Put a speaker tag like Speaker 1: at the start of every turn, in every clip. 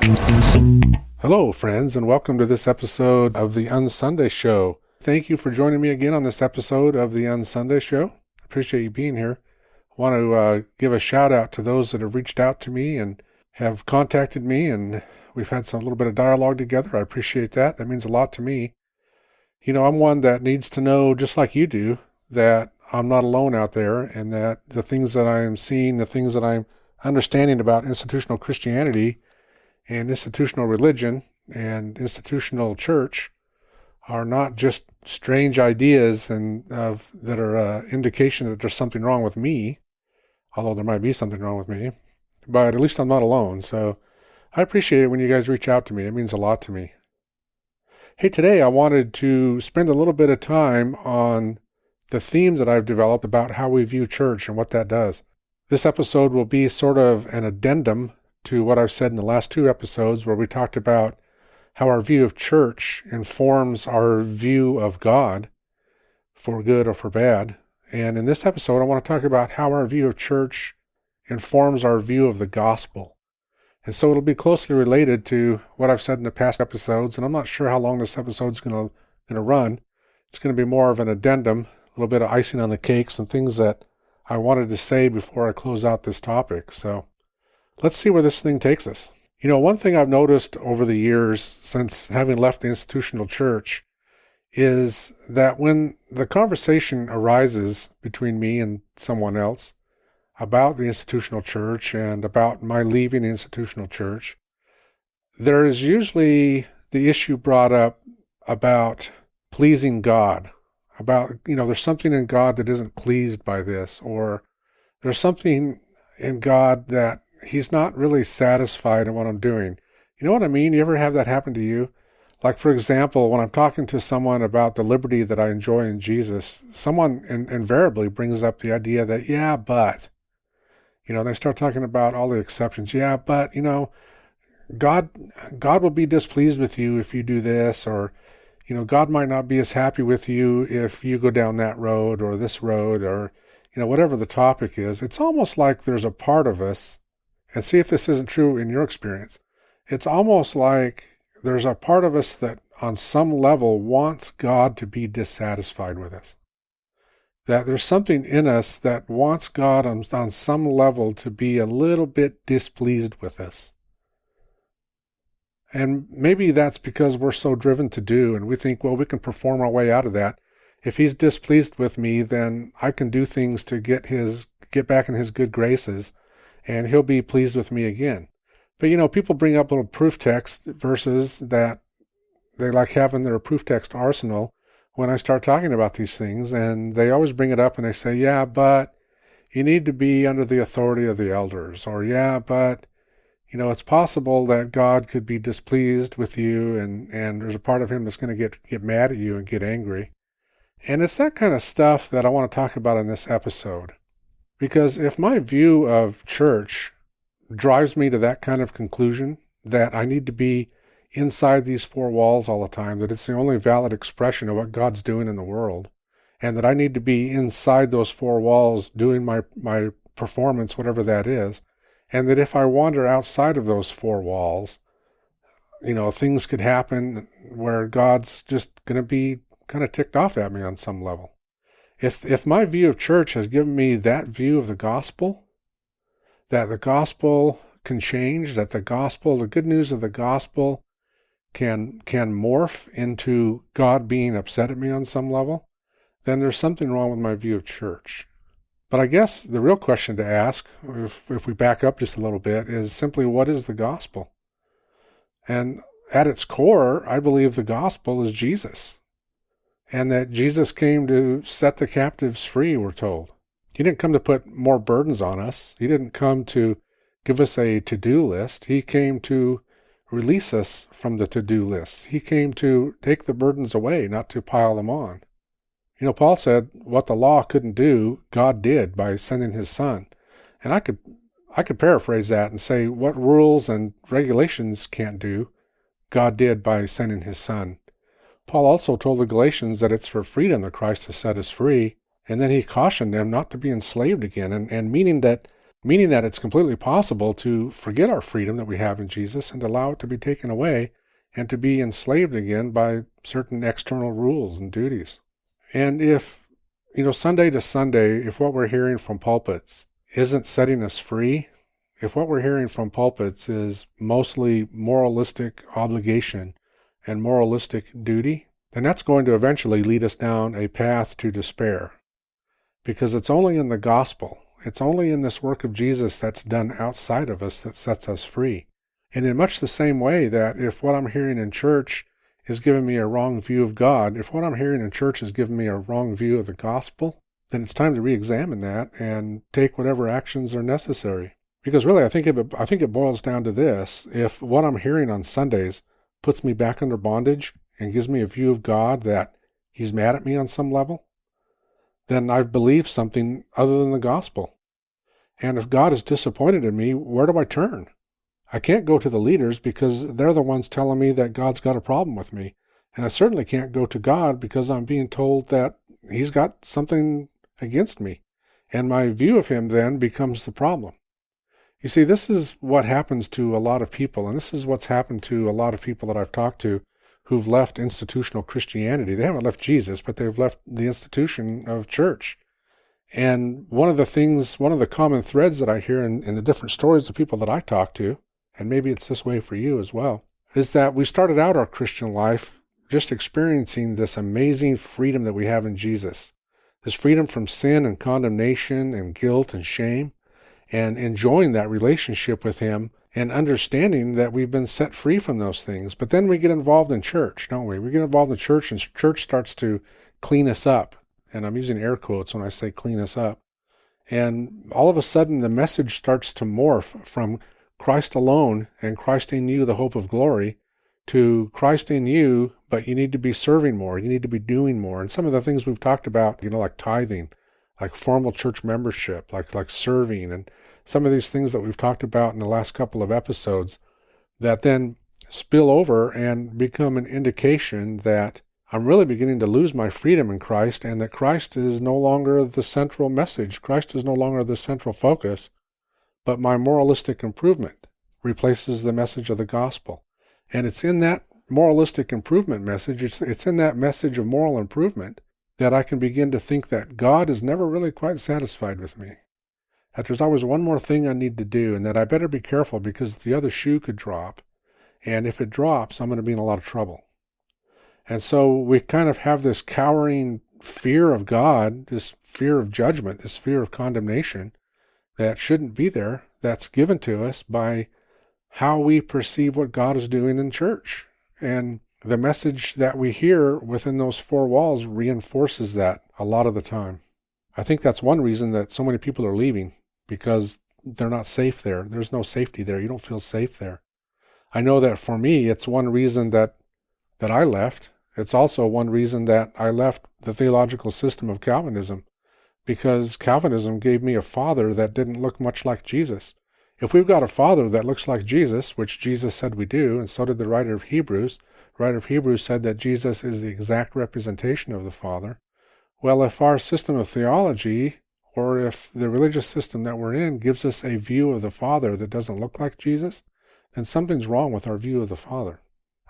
Speaker 1: Hello, friends, and welcome to this episode of the UnSunday Show. Thank you for joining me again on this episode of the UnSunday Show. I appreciate you being here. I want to give a shout out to those that have reached out to me and have contacted me, and we've had a little bit of dialogue together. I appreciate that. That means a lot to me. You know, I'm one that needs to know, just like you do, that I'm not alone out there, and that the things that I am seeing, the things that I'm understanding about institutional Christianity and institutional religion and institutional church are not just strange ideas and that are indication that there's something wrong with me, although there might be something wrong with me, but at least I'm not alone. So I appreciate it when you guys reach out to me. It means a lot to me. Hey, today I wanted to spend a little bit of time on the theme that I've developed about how we view church and what that does. This episode will be sort of an addendum to what I've said in the last two episodes, where we talked about how our view of church informs our view of God, for good or for bad. And in this episode, I want to talk about how our view of church informs our view of the gospel. And so it'll be closely related to what I've said in the past episodes, and I'm not sure how long this episode's going to run. It's going to be more of an addendum, a little bit of icing on the cake, some things that I wanted to say before I close out this topic. So let's see where this thing takes us. You know, one thing I've noticed over the years since having left the institutional church is that when the conversation arises between me and someone else about the institutional church and about my leaving the institutional church, there is usually the issue brought up about pleasing God, about, you know, there's something in God that isn't pleased by this, or there's something in God that He's not really satisfied in what I'm doing. You know what I mean? You ever have that happen to you? Like, for example, when I'm talking to someone about the liberty that I enjoy in Jesus, someone invariably brings up the idea that, yeah, but, you know, they start talking about all the exceptions. Yeah, but, you know, God will be displeased with you if you do this, or, you know, God might not be as happy with you if you go down that road or this road, or, you know, whatever the topic is. It's almost like there's a part of us, and see if this isn't true in your experience. It's almost like there's a part of us that on some level wants God to be dissatisfied with us. That there's something in us that wants God on some level to be a little bit displeased with us. And maybe that's because we're so driven to do, and we think, well, we can perform our way out of that. If He's displeased with me, then I can do things to get back in His good graces, and He'll be pleased with me again. But, you know, people bring up little proof text verses that they like having their proof text arsenal when I start talking about these things, and they always bring it up and they say, yeah, but you need to be under the authority of the elders, or yeah, but, you know, it's possible that God could be displeased with you, and there's a part of Him that's going to get mad at you and get angry. And it's that kind of stuff that I want to talk about in this episode. Because if my view of church drives me to that kind of conclusion, that I need to be inside these four walls all the time, that it's the only valid expression of what God's doing in the world, and that I need to be inside those four walls doing my performance, whatever that is, and that if I wander outside of those four walls, you know, things could happen where God's just going to be kind of ticked off at me on some level. If my view of church has given me that view of the gospel, that the gospel can change, that the gospel, the good news of the gospel can morph into God being upset at me on some level, then there's something wrong with my view of church. But I guess the real question to ask, if we back up just a little bit, is simply, what is the gospel? And at its core, I believe the gospel is Jesus. And that Jesus came to set the captives free, we're told. He didn't come to put more burdens on us. He didn't come to give us a to-do list. He came to release us from the to-do list. He came to take the burdens away, not to pile them on. You know, Paul said what the law couldn't do, God did by sending His Son. And I could paraphrase that and say what rules and regulations can't do, God did by sending His Son. Paul also told the Galatians that it's for freedom that Christ has set us free, and then he cautioned them not to be enslaved again, and meaning that meaning that it's completely possible to forget our freedom that we have in Jesus and allow it to be taken away and to be enslaved again by certain external rules and duties. And if, Sunday to Sunday, if what we're hearing from pulpits isn't setting us free, if what we're hearing from pulpits is mostly moralistic obligation and moralistic duty, then that's going to eventually lead us down a path to despair. Because it's only in the gospel, it's only in this work of Jesus that's done outside of us that sets us free. And in much the same way that if what I'm hearing in church is giving me a wrong view of God, if what I'm hearing in church is giving me a wrong view of the gospel, then it's time to re-examine that and take whatever actions are necessary. Because really, I think it boils down to this. If what I'm hearing on Sundays puts me back under bondage and gives me a view of God that He's mad at me on some level, then I've believed something other than the gospel. And if God is disappointed in me, where do I turn? I can't go to the leaders because they're the ones telling me that God's got a problem with me. And I certainly can't go to God because I'm being told that He's got something against me. And my view of Him then becomes the problem. You see, this is what happens to a lot of people, and this is what's happened to a lot of people that I've talked to who've left institutional Christianity. They haven't left Jesus, but they've left the institution of church. And one of the common threads that I hear in the different stories of people that I talk to, and maybe it's this way for you as well, is that we started out our Christian life just experiencing this amazing freedom that we have in Jesus. This freedom from sin and condemnation and guilt and shame, and enjoying that relationship with Him and understanding that we've been set free from those things. But then we get involved in church, don't we? We get involved in church, and church starts to clean us up. And I'm using air quotes when I say clean us up. And all of a sudden, the message starts to morph from Christ alone and Christ in you, the hope of glory, to Christ in you, but you need to be serving more. You need to be doing more. And some of the things we've talked about, like tithing, like formal church membership, like serving, and some of these things that we've talked about in the last couple of episodes that then spill over and become an indication that I'm really beginning to lose my freedom in Christ, and that Christ is no longer the central message. Christ is no longer the central focus, but my moralistic improvement replaces the message of the gospel. And it's in that moralistic improvement message, it's in that message of moral improvement that I can begin to think that God is never really quite satisfied with me. That there's always one more thing I need to do, and that I better be careful because the other shoe could drop. And if it drops, I'm going to be in a lot of trouble. And so we kind of have this cowering fear of God, this fear of judgment, this fear of condemnation that shouldn't be there, that's given to us by how we perceive what God is doing in church. And the message that we hear within those four walls reinforces that a lot of the time. I think that's one reason that so many people are leaving, because they're not safe there. There's no safety there. You don't feel safe there. I know that for me, it's one reason that I left. It's also one reason that I left the theological system of Calvinism, because Calvinism gave me a father that didn't look much like Jesus. If we've got a father that looks like Jesus, which Jesus said we do, and so did the writer of Hebrews, said that Jesus is the exact representation of the Father. Well, if our system of theology, or if the religious system that we're in gives us a view of the Father that doesn't look like Jesus, then something's wrong with our view of the Father.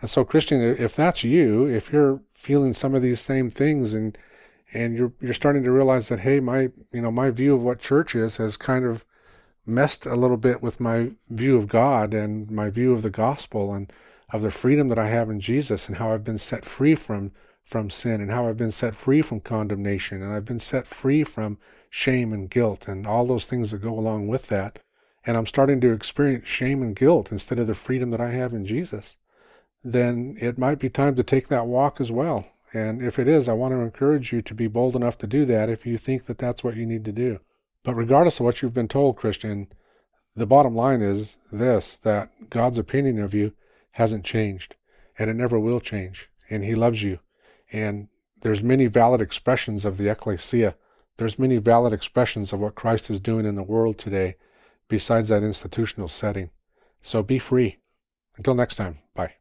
Speaker 1: And so, Christian, if that's you, if you're feeling some of these same things, and you're starting to realize that, hey, my view of what church is has kind of messed a little bit with my view of God and my view of the gospel and of the freedom that I have in Jesus, and how I've been set free from sin, and how I've been set free from condemnation, and I've been set free from shame and guilt and all those things that go along with that. And I'm starting to experience shame and guilt instead of the freedom that I have in Jesus. Then it might be time to take that walk as well. And if it is, I want to encourage you to be bold enough to do that if you think that that's what you need to do. But regardless of what you've been told, Christian, the bottom line is this, that God's opinion of you hasn't changed, and it never will change, and He loves you. And there's many valid expressions of the ecclesia. There's many valid expressions of what Christ is doing in the world today besides that institutional setting. So be free. Until next time, bye.